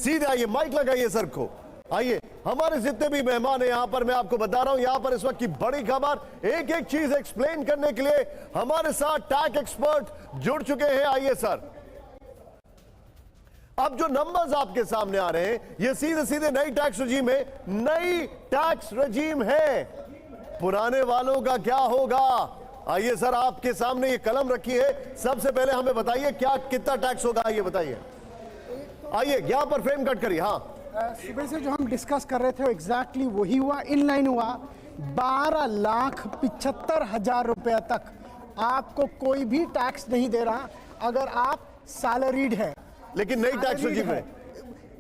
सीधे आइए, माइक लगाइए सर को। आइए, हमारे जितने भी मेहमान हैं यहां पर, मैं आपको बता रहा हूं यहां पर इस वक्त की बड़ी खबर, एक एक चीज एक्सप्लेन करने के लिए हमारे साथ टैक्स एक्सपर्ट जुड़ चुके हैं। आइए सर, अब जो नंबर्स आपके सामने आ रहे हैं ये सीधे सीधे नई टैक्स रजीम है, नई टैक्स रजीम है। पुराने वालों का क्या होगा? आइए सर, आपके सामने ये कलम रखी है, सबसे पहले हमें बताइए क्या कितना टैक्स होगा, ये बताइए। आइए यहां पर फ्रेम कट करिए। हाँ, सुबह से जो हम डिस्कस कर रहे थे एग्जैक्टली वही हुआ, इनलाइन हुआ। 12,75,000 रुपया तक आपको कोई भी टैक्स नहीं दे रहा अगर आप सैलरीड है। लेकिन नई टैक्स रजीम है।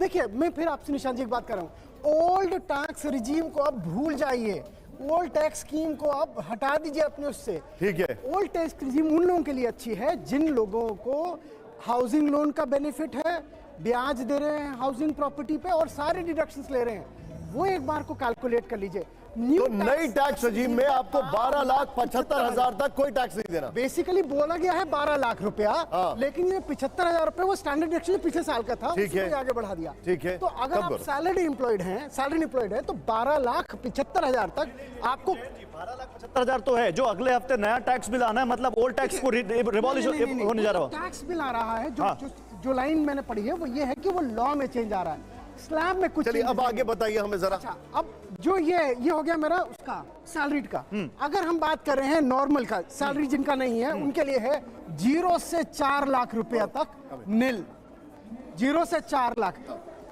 देखिए, मैं फिर आपसे निशान जी एक बात कर रहा हूं, ओल्ड टैक्स रिजीम को अब भूल जाइए, ओल्ड टैक्स स्कीम को अब हटा दीजिए अपने उससे। ठीक है, ओल्ड टैक्स रिजीम उन लोगों के लिए अच्छी है जिन लोगों को हाउसिंग लोन का बेनिफिट है, ब्याज दे रहे हैं हाउसिंग प्रॉपर्टी पे और सारे डिडक्शंस ले रहे हैं, वो एक बार को कैलकुलेट कर लीजिए। तो नई टैक्स रजीम में आपको 12,75,000 तक कोई टैक्स नहीं देना। बेसिकली बोला गया है 12 लाख रुपया, लेकिन ये 75,000 रुपए वो स्टैंडर्ड डिडक्शन पिछले साल का था, उसको आगे बढ़ा दिया। ठीक है, तो अगर आप सैलरी एम्प्लॉयड हैं, तो 12,75,000 तक आपको 12,75,000 तो है। जो अगले हफ्ते नया टैक्स बिल आना है, मतलब ओल्ड टैक्स को रिवॉल्यूशन होने जा रहा है। टैक्स बिल आ रहा है, जो लाइन मैंने पढ़ी है वो ये है कि वो लॉ में चेंज आ रहा है, स्लैब में कुछ। चलिए अब आगे बताइए हमें जरा। अच्छा, अब जो ये हो गया मेरा उसका सैलरीड का। अगर हम बात कर रहे हैं नॉर्मल का, सैलरी जिनका नहीं है उनके लिए है 0 से 4 लाख रुपया तक नील। 0 से 4 लाख।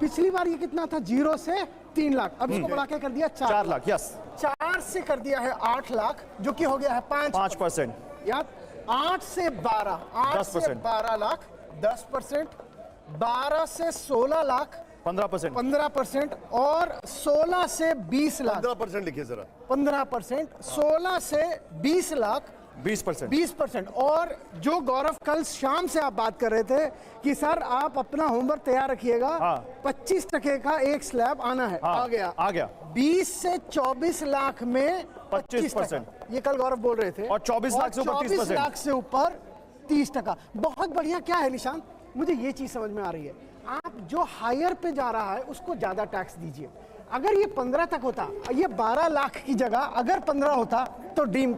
पिछली बार ये कितना था? 0 से 3 लाख। अब इसको बढ़ा के कर दिया 4 लाख। यस, 4 से कर दिया है 8 लाख, जो कि हो गया है 5%। या 8 से 12, 8 से 12 लाख 10%, 12 से 16 लाख 15%, और 16 से 20 लाख 15% लिखिए जरा। 15%, 16 से 20 लाख 20%। और जो गौरव कल शाम से आप बात कर रहे थे कि सर आप अपना होमवर्क तैयार रखिएगा, 25% का एक स्लैब आना है, आ गया। 20 से 24 लाख में 25%, ये कल गौरव बोल रहे थे। और 24 लाख से ऊपर 24 लाख से ऊपर 30%। बहुत बढ़िया। क्या है निशान, मुझे ये चीज समझ में आ रही है, आप जो हायर पे जा रहा है उसको ज्यादा टैक्स दीजिए। अगर ये 15 तक होता, ये 12 लाख की जगह अगर 15 होता तो ड्रीम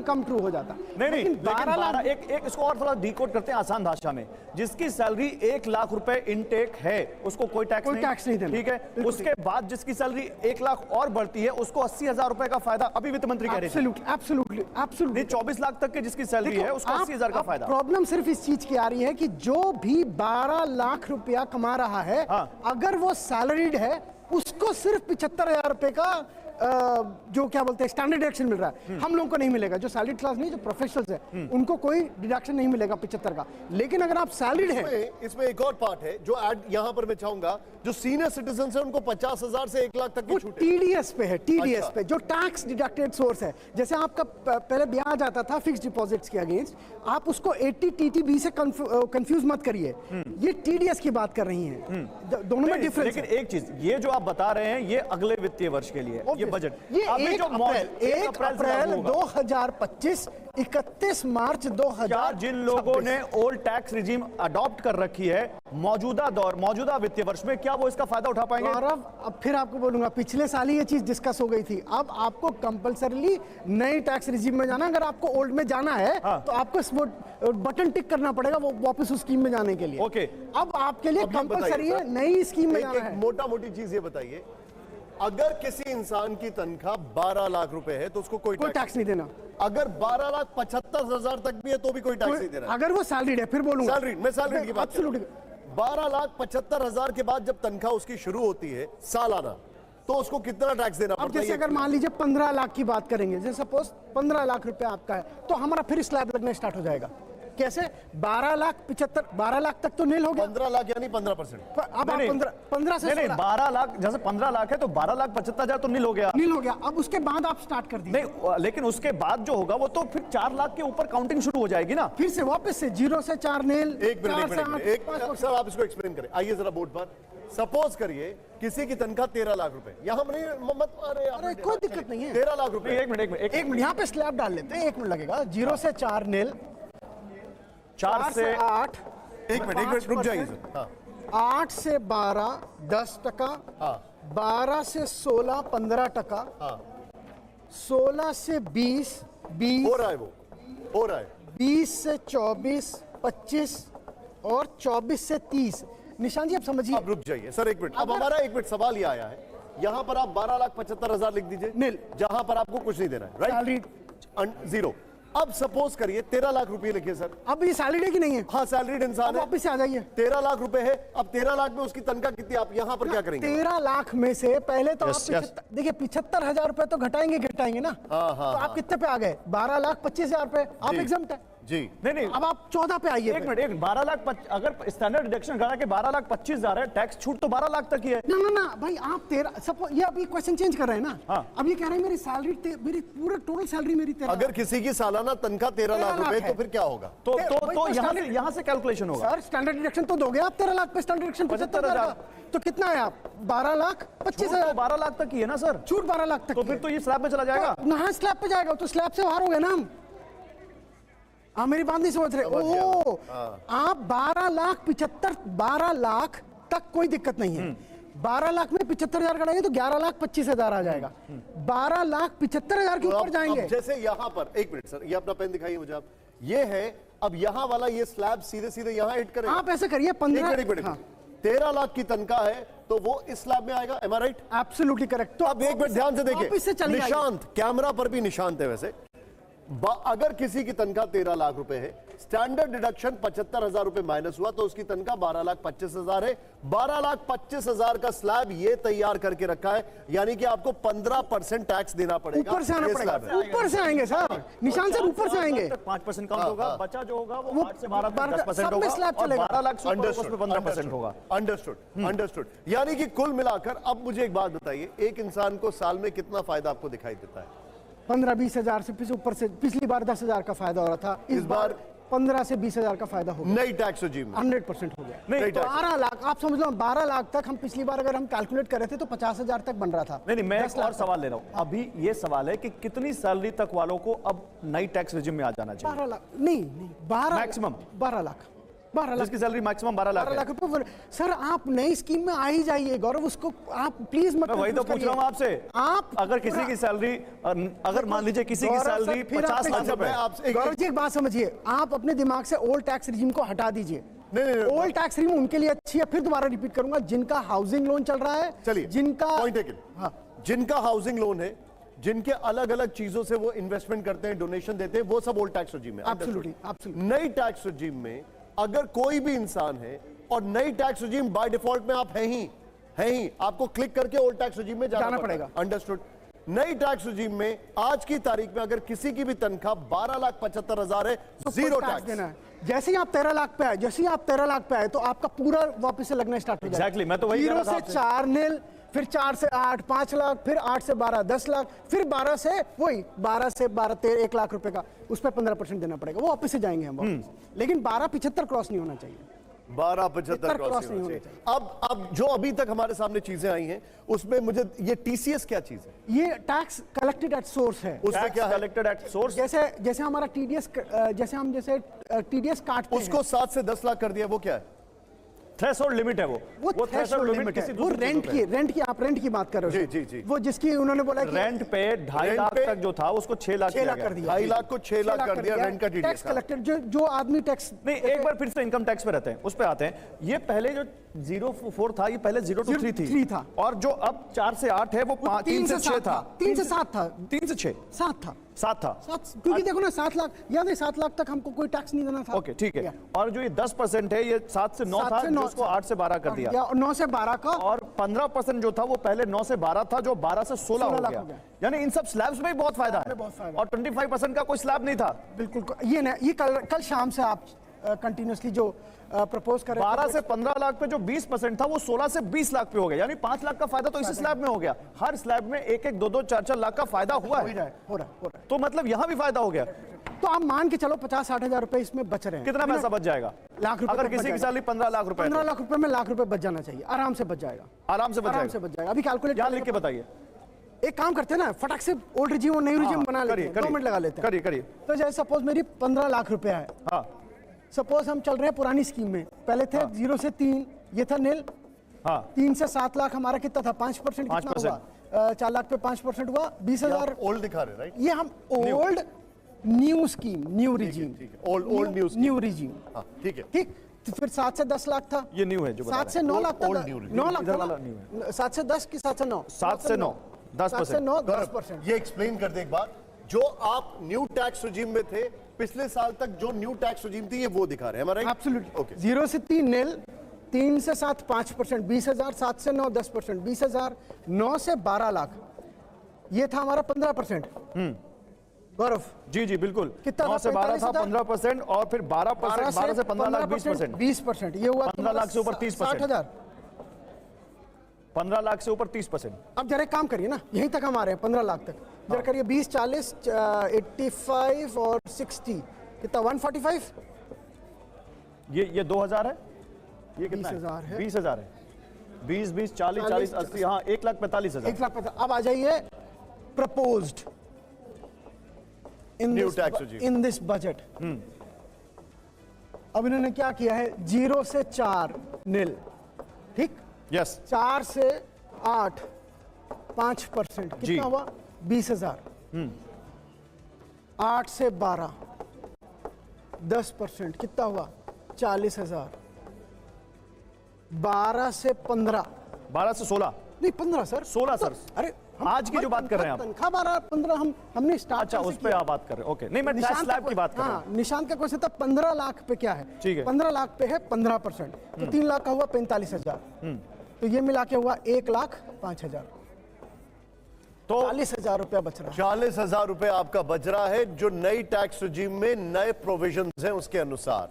कम ट्रू हो जाता। नहीं, लेकिन 12 लाख एक इसको और थोड़ा डिकोड करते हैं आसान भाषा में। जिसकी सैलरी 1 लाख रुपए इनटेक है उसको कोई टैक्स नहीं देना, ठीक है। उसके बाद जिसकी सैलरी 1 लाख और बढ़ती है उसको 80,000 रुपए का फायदा, अभी वित्त मंत्री कह रहे थे। एब्सोल्युटली 24 लाख तक के जिसकी सैलरी है उसको 80,000 का फायदा। प्रॉब्लम सिर्फ इस चीज की आ रही है कि जो भी 12 लाख रुपया कमा रहा है, अगर वो सैलरीड है उसको सिर्फ 75,000 रुपए का जो क्या बोलते हैं स्टैंडर्ड डिडक्शन मिल रहा है। हम लोगों को नहीं मिलेगा, जो सैलरीड क्लास नहीं, जो प्रोफेशनल्स है उनको कोई डिडक्शन नहीं मिलेगा 75 का। लेकिन अगर आप सैलरीड हैं, इसमें एक और पार्ट है जो यहां पर मैं चाहूंगा, जो सीनियर सिटीजन है उनको 50,000 से 1 लाख तक की छूट है। टीडीएस पे है, टीडीएस पे जो टैक्स डिडक्टेड सोर्स है। जैसे आपका पहले ब्याज आता था फिक्स्ड डिपॉजिट्स के अगेंस्ट, आप उसको 80 टीटीबी से कंफ्यूज मत करिए, ये टीडीएस की बात कर रही हैं, दोनों में डिफरेंस। लेकिन एक चीज, ये जो आप बता रहे हैं ये अगले वित्तीय वर्ष के लिए बजट, ये 1 अप्रैल 2025, 31 मार्च 2000। जिन लोगों ने ओल्ड टैक्स रिजीम अडॉप्ट कर रखी है मौजूदा वित्तीय वर्ष में, क्या वो इसका फायदा उठा पाएंगे? और अब फिर आपको बोलूंगा, पिछले साल ही ये चीज डिस्कस हो गई थी। अब आपको कंपलसरीली नई टैक्स रिजीम में जाना, अगर आपको ओल्ड में जाना है तो आपको बटन टिक करना पड़ेगा वो वापस उस स्कीम में जाने के लिए। ओके, अब आपके लिए कंपलसरी है नई स्कीम में जाना है। मोटा मोटी चीज ये बताइए, अगर किसी इंसान की तनख्वाह 12 लाख रुपए है तो उसको कोई टैक्स नहीं देना। अगर 12,75,000 तक भी है तो भी कोई टैक्स नहीं देना। अगर वो सैलरीड है, फिर बोलूंगा सैलरीड, मैं सैलरीड की बात कर रहा हूं। 12,75,000 के बाद जब तनख्वाह उसकी शुरू होती है सालाना, तो उसको कितना टैक्स देना पड़ता है? अब जैसे अगर मान लीजिए 15 लाख की बात करेंगे, जैसे सपोज 15 लाख रुपए आपका है, तो हमारा फिर स्लैब लगना स्टार्ट हो जाएगा। कैसे? 12 लाख तक तो नील हो गया। 15 लाख यानी 15%। अब 15 से 12 लाख, जैसे 15 लाख है तो 12,75,000 तो नील हो गया। अब उसके बाद आप स्टार्ट कर दीजिए। नहीं, लेकिन उसके बाद जो होगा वो तो फिर 4 लाख के ऊपर काउंटिंग शुरू हो जाएगी ना, फिर से वापस से 0 से 4 नील। एक मिनट सर, आप इसको एक्सप्लेन करें। आइए जरा बोर्ड पर। सपोज करिए किसी की तनख्वाह 13 लाख रुपए, यहाँ मत, अरे कोई दिक्कत नहीं है, 13 लाख रुपए। एक मिनट यहाँ पे स्लैब डाल लेते हैं, 1 मिनट लगेगा। 0 से 4 नील, 4 से 8, 1 मिनट रुक जाइए सर। 8 से 12 10%, हाँ 12 से 16 15%, हाँ 16 से 20 20, हो रहा है, वो हो रहा है। 20 से 24 25 और 24 से 30। निशान जी आप समझिए, अब रुक जाइए सर, एक मिनट। अब हमारा एक मिनट सवाल ये आया है, यहाँ पर आप 12,75,000 लिख दीजिए, नील। जहां पर आपको कुछ नहीं देना है, राइट? Salary zero. अब सपोज करिए 13 लाख रुपए लिखिए सर। अब ये सैलरी है कि नहीं है? हाँ सैलरीड इंसान है, वापस से आ जाइए। 13 लाख रुपए है। अब 13 लाख में उसकी तनख्वाह कितनी, आप यहाँ पर क्या करेंगे? 13 लाख में से पहले तो Yes, आप yes. देखिए 75,000 रुपए तो घटाएंगे ना। हाँ, हाँ, तो आप कितने पे आ गए? 12,25,000 रुपए आप जी। एग्जम्प्ट है। जी नहीं अब आप 14 पे आइए। एक मिनट, 12 लाख अगर स्टैंडर्ड डिडक्शन करा के 12,25,000 है, टैक्स छूट तो 12 लाख तक ही है। ना भाई, आप 13 सपोज, ये अभी क्वेश्चन चेंज कर रहे हैं ना। हाँ। अब ये कह रहे हैं मेरी सैलरी, मेरी पूरा टोटल सैलरी मेरी 13 अगर किसी की सालाना तनख्वाह 13 लाख 13 रुपए, लाख तो है। फिर क्या होगा? तो भाई, तो तो यहाँ से कैलकुलेशन होगा। सर स्टैंडर्ड डिडक्शन तो दोगे आप 13 लाख पे, स्टैंडर्ड डिडक्शन 75,000 तो कितना है आप? 12,25,000। 12 लाख तक ही है ना सर, छूट 12 लाख तक तो की फिर है। तो ये स्लैब में चला जाएगा। तो ना स्लैब पे जाएगा, तो स्लैब से बाहर हो गए ना हम। आप मेरी बात नहीं समझ रहे। ओ आप 12 लाख तक कोई दिक्कत नहीं है। 12 लाख में 75,000 करेंगे तो 11,25,000 आ जाएगा। 12,75,000 के ऊपर जाएंगे। जैसे यहाँ पर, एक मिनट सर, ये अपना पेन दिखाइए मुझे आप। ये है, अब यहाँ वाला ये स्लैब सीधे सीधे यहाँ हिट करेगा। आप ऐसे करिए 15। एक मिनट 13 लाख की तनख्वाह है तो वो इस स्लैब में आएगा, एम आई राइट? Absolutely correct. तो अब एक मिनट ध्यान से वापस से देखिए, चली आइए। निशांत कैमरा पर भी निशांत है वैसे। अगर किसी की तनख्वाह 13 लाख रुपए है, स्टैंडर्ड डिडक्शन 75,000 रुपए माइनस हुआ, तो उसकी तनख्वाह 12,25,000 है। 12,25,000 का स्लैब ये तैयार करके रखा है, यानी कि आपको 15% टैक्स देना पड़ेगा। ऊपर से आना ये पड़ेगा, स्लैब है। ऊपर से आएंगे सर, निशान सर ऊपर से आएंगे। 5% कम होगा, बचा जो होगा वो 8 से 12 तक 10% सब में होगा, स्लैब और चलेगा। 12 लाख से ऊपर Understood, उसमें 15% होगा। अंडरस्टूड। यानी कि कुल मिलाकर, अब मुझे एक बात बताइए, एक इंसान को साल में कितना फायदा आपको दिखाई देता है? 15-20 हजार से ऊपर से। पिछली बार 10,000 का फायदा हो रहा था, इस बार 15 से 20,000 का फायदा होगा। नई टैक्स रेजिम में 100% हो गया। नहीं, तो 12 लाख आप समझ लो, 12 लाख तक हम पिछली बार अगर हम कैलकुलेट कर रहे थे तो 50,000 तक बन रहा था। नहीं मैं 10 एक और लाख सवाल ले रहा हूं। अभी ये सवाल है कि कितनी सैलरी तक वालों को अब नई टैक्स रेजिम में आ जाना चाहिए? 12 लाख नहीं 12 मैक्सिमम 12 लाख 12 लाख जिसकी सैलरी मैक्सिमम 12 लाख 12 है। लाख रुपए। सर आप नई स्कीम में आ ही जाइए गौरव, उसको आप प्लीज मत। मैं वही तो पूछ रहा हूं आपसे। आप अगर किसी की सैलरी, अगर मान लीजिए किसी की गौरव सैलरी सर, फिर 50 आपने- लाख अच्छा, रुपए, मैं आपसे गौरव जी एक बात समझिए, आप अपने दिमाग से ओल्ड टैक्स रिजीम को हटा दीजिए। नहीं, ओल्ड टैक्स रिजीम उनके लिए अच्छी है, फिर दोबारा रिपीट करूंगा, जिनका हाउसिंग लोन चल रहा है, चलिए जिनका पॉइंट टेकन। हाँ। जिनका हाउसिंग लोन है, जिनके अलग अलग चीजों से वो इन्वेस्टमेंट करते हैं, डोनेशन देते हैं, वो सब ओल्ड टैक्स रेजिम में। Absolutely, absolutely. नई टैक्स रेजिम में अगर कोई भी इंसान है, और नई टैक्स रेजिम बाय डिफॉल्ट में आप हैं ही, आपको क्लिक करके ओल्ड टैक्स रेजिम में जाना पड़ेगा। अंडरस्टूड। नई टैक्स रेजिम में आज की तारीख में अगर किसी की भी तनख्वाह 12,75,000 है, तो जीरो कोई टैक्स देना है। जैसे ही आप 13 लाख पे आए, जैसे ही आप 13 लाख पे आए तो आपका पूरा वापस से लगना स्टार्ट हो जाएगा। Exactly, मैं तो वही कह 0 रहा था से आपसे। 4 नील, फिर 4 से 8 5 लाख, फिर 8 से 12 10 लाख, फिर 12 से वही 12 से 12 13 1 लाख रुपए का, उस पर 15% देना पड़ेगा। वो वापस से जाएंगे हम वापस। लेकिन 12,75 क्रॉस नहीं होना चाहिए। 12,75 क्रॉस क्रॉस नहीं नहीं होना चाहिए। अब जो अभी तक हमारे सामने चीजें आई हैं, उसमें मुझे ये टीसीएस क्या चीज है? ये टैक्स कलेक्टेड एट सोर्स है। उसमें क्या है? Collected at source. जैसे हमारा टीडीएस, जैसे टीडीएस काटते हैं, उसको 7 से 10 लाख कर दिया, वो क्या है? थ्रेशोल्ड लिमिट है वो थ्रेशोल्ड थ्रेशोल्ड लिमिट है। किसी वो दूसरी रेंट चीज़ों की आप रेंट की बात कर रहे हो। जी, जी। वो जिसकी उन्होंने बोला पे। कि रेंट पे 2.5 लाख पे तक जो था उसको 6 लाख 6 किया लाख गया। कर दिया। 2.5 लाख को 6 लाख कर दिया रेंट का टैक्स टीडीएस का। कलेक्टेड जो आदमी टैक्स नहीं, एक बार फिर से इनकम टैक्स पे रहते हैं, उस पे आते हैं। ये पहले जो 0 था, ये पहले 0 to 3 थी, 3 था। और जो अब 4 से 8 है वो 3 से 6 था। 3 से 7 था। 3 से 6 7 था। 7 था। क्योंकि देखो ना 7 लाख, याद है 7 लाख तक हमको कोई टैक्स नहीं देना था। ओके ठीक है। और जो ये 10% है, ये 7 से 9 था, जिसको 8 से 12 कर दिया। और 9 से 12 का, और 15% जो था वो पहले 9 से 12 था, जो 12 से 16 हो लाख गया। हो गया। यानी इन सब स्लैब्स में भी बहुत फायदा है। बहुत फायदा। और 25% का कोई स्लैब नहीं था। बिल्कुल ये कल शाम से आप कंटिन्यूसली जो प्रपोज कर रहे थे, 12 से 15 लाख पे जो 20% था वो 16 से 20 लाख पे हो गया। यानी 5 लाख का फायदा तो इसी स्लैब में हो गया। हर स्लैब में 1-1, 2-2, 4-4 लाख का फायदा हुआ है। हो रहा है। तो मतलब यहां भी फायदा हो गया। तो आप मान के चलो 50-60 हजार रुपए इसमें बच रहे हैं। कितना पैसा बच जाएगा? लाख रुपए अगर तक बच किसी की जाएगा। सैलरी 15 लाख रुपए है 15 तो लाख रुपए में लाख रुपए बच जाना चाहिए, आराम से बच जाएगा। आराम से बच आराम से जाएगा। बच जाएगा। अभी कैलकुलेट यहां लिख के बताइए। एक काम करते हैं ना, फटाक से ओल्ड रिजीम और न्यू रिजीम बना लेते हैं, 2 मिनट लगा लेते हैं। करिए। तो जैसे सपोज मेरी 15 लाख रुपया है, हाँ सपोज हम चल रहे हैं पुरानी स्कीम में, पहले थे 0 से 3, ये था नील। हाँ 3 से 7 लाख हमारा कितना था? 5% कितना 5%। हुआ? 4 लाख पे 5% हुआ 20,000। ओल्ड दिखा रहे राइट? ये हम old new scheme, new regime, old news new regime. हाँ ठीक है। ठीक, तो फिर 7 से 10 लाख था। ये न्यू है जो बता 7 से 9 लाख था। old new 9 लाख इधर था वाला ना? new है। 7 से 10 की 7 से 9? 7 से 9 7 से 9 गौरव, 10%। ये एक्सप्लेन कर दे एक बार, जो आप न्यू टैक्स रिजीम में थे पिछले साल तक, जो न्यू टैक्स रिजीम थी, ये वो दिखा रहे हैं हमारा। एब्सोल्युटली। ओके 0 से 3 नील, 3 से 7 5%, 20,000, 7 से 9 10%, 20,000, 9 से 12 लाख, ये था हमारा 15%। गौरव जी जी बिल्कुल। कितना 9 से 12 था 45,000? 15% और फिर 12%, 12 से 15 लाख 20%। 20%, ये हुआ 15 लाख से ऊपर 30%। 60,000। 15 लाख से ऊपर 30%। अब जरा एक काम करिए ना, यहीं तक हम आ रहे हैं 15 लाख तक। जरा करिए 20, 40, 85 और 60, कितना? 145। ये 2000 है, ये कितना 20,000 है। 20,000 है। 20 20 40 40 80, हाँ 1,45,000। 1,45,000। अब आ जाइए proposed in New tax regime। In this budget. अब इन्होंने क्या किया है? 0 से 4 नील, ठीक, यस 4 से 8 5%, जी। कितना हुआ? 20,000। 8 से 12 10%, कितना हुआ? 40,000। 12 से 15, 12 से 16, नहीं 15 सर, 16 सर। अरे आज की जो बात कर रहे हैं आप। तनख्वाह 12 15 हमने स्टार्ट। अच्छा उस पे आप बात कर रहे हैं, ओके। नहीं मैं टैक्स स्लैब की बात कर रहा हूँ। हाँ, निशांत का क्वेश्चन था 15 लाख पे क्या है? ठीक है। 15 लाख पे है 15%, तो 3 लाख का हुआ 45,000, तो ये मिला के हुआ 1,05,000, तो 40,000 रुपया बच रहा है। 40,000 रुपए आपका बच रहा है, जो नई टैक्स रिजीम में नए प्रोविजंस हैं उसके अनुसार,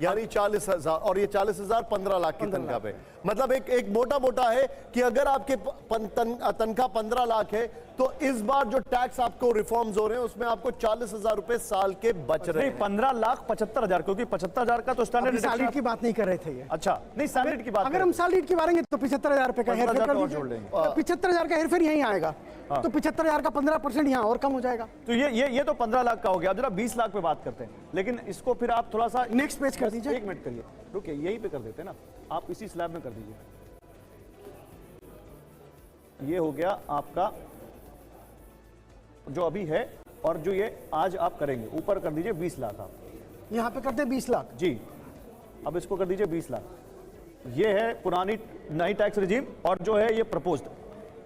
यानी 40,000, और ये 40,000 15 लाख की तनख्वाह पे। मतलब एक मोटा मोटा है कि अगर आपके तनख्वाह 15 लाख है, तो इस बार जो टैक्स आपको रिफॉर्म्स हो रहे हैं उसमें आपको 40,000 रुपए साल के बच रहे नहीं हैं। 15,75,000, क्योंकि 75,000 का तो स्टैंडर्ड सैलरी की बात नहीं कर रहे थे ये। अच्छा नहीं सैलरी की बात अगर हम सैलरी की बात करेंगे तो 75,000 रुपए का हेरफेर 15,000 कर और दीजिए। जोड़ लेंगे। 75,000 का हेरफेर यहीं आएगा, तो 75,000 का 15% यहाँ और कम हो जाएगा। तो ये तो 15 लाख का हो गया। अब जरा 20 लाख पे बात करते हैं, लेकिन इसको फिर आप थोड़ा सा नेक्स्ट पेज कर दीजिए। 1 मिनट करिए, रुकिए, यहीं पे कर देते हैं ना, आप इसी स्लैब में कर दीजिए। ये हो गया आपका जो अभी है, और जो ये आज आप करेंगे, ऊपर कर दीजिए 20 लाख आप। यहाँ पे करते 20 लाख। जी अब इसको कर दीजिए 20 लाख। ये है पुरानी नई टैक्स रिजीम, और जो है ये प्रपोज्ड।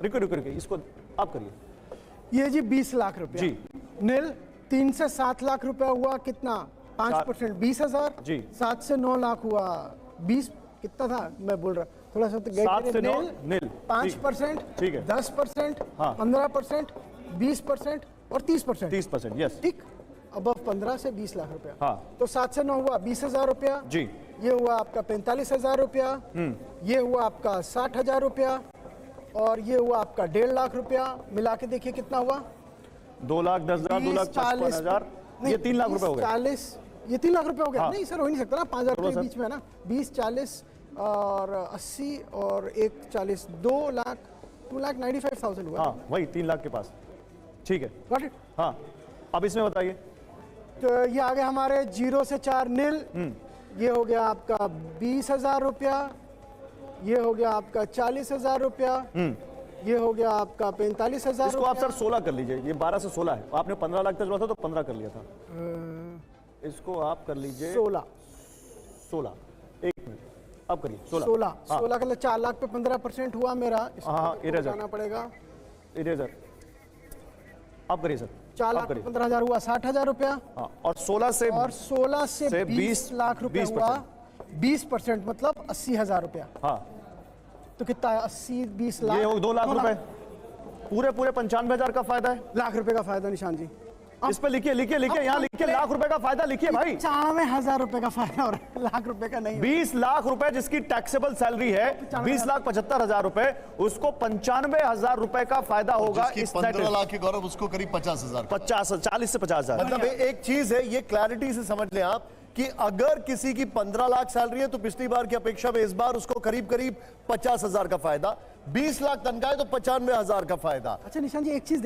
रुकिए इसको आप करिए। ये जी 20 लाख रुपया जी। नील। 3 से 7 लाख रुपया हुआ कितना? 5%, 20,000। जी। 7 से 9 लाख हुआ 20, कितना था मैं बोल रहा थोड़ा सा तो 7 से 9 नील। 5%, ठीक है। 10%, हाँ। 15%, 20% और 30%। 30%, यस ठीक, अब 15 से 20 लाख रुपया। हाँ। तो 7 से 9 हुआ 20,000 रुपया। जी। ये हुआ आपका 45,000 रुपया। ये हुआ आपका 60,000 रुपया, और ये हुआ आपका 1.5 लाख रुपया। मिला के देखिए कितना हुआ? 2,10,000, 2,55,000, ये 3 लाख रुपए हो गए। 40, ये 3 लाख रुपए हो गया। हाँ। नहीं सर, हो ही नहीं सकता ना, 5,000 थोड़ा के सा। बीच में है ना। 20, 40 और 80 और 1 40, 2,95,000 हुआ। हाँ वही 3 लाख के पास, ठीक है। Got it? हाँ अब इसमें बताइए। तो ये आ गया हमारे 0 से 4 नील। ये हो गया आपका 20,000 रुपया। ये हो गया आपका 40,000 रुपया। ये हो गया आपका 45,000 इसको आप सर 16 कर लीजिए, ये 12 से 16 है। आपने 15 लाख तक जोड़ा था तो 15 कर लिया था। इसको आप कर लीजिए 16 1 मिनट, अब करिए 16 16 का 4 लाख पे 15% हुआ मेरा। इसको हाँ, इरेजर। जाना पड़ेगा। इरेजर, अब करिए सर। 4 अब लाख पे करिए। 15,000 हुआ 60,000 रुपया। हाँ, और 16 से और 16 से से 20 लाख रुपया 20% हुआ 20%, मतलब 80,000 रुपया। हाँ तो कितना है? 80 20 लाख, ये हो 2 लाख रुपए, पूरे 95,000 का फायदा है। लाख रुपए का फायदा। निशान जी इस पे लिखिए यहाँ लिखिए, लाख रुपए का फायदा लिखिए भाई। 95,000 रुपए का फायदा और लाख रुपए का नहीं। 20 लाख रुपए जिसकी टैक्सेबल सैलरी है, 20,75,000 रुपए, उसको 95,000 रुपए का फायदा होगा। जिसकी इस 15 लाख की गौरव, उसको करीब 50,000। 40 से 50,000। मतलब एक चीज है, ये क्लैरिटी से समझ लें आप कि अगर किसी की 15 लाख सैलरी है तो पिछली बार की अपेक्षा में इस बार उसको करीब करीब 50,000 का फायदा। 20 लाख तनख्वाह है तो 95,000 का फायदा। अच्छा निशान जी, एक चीज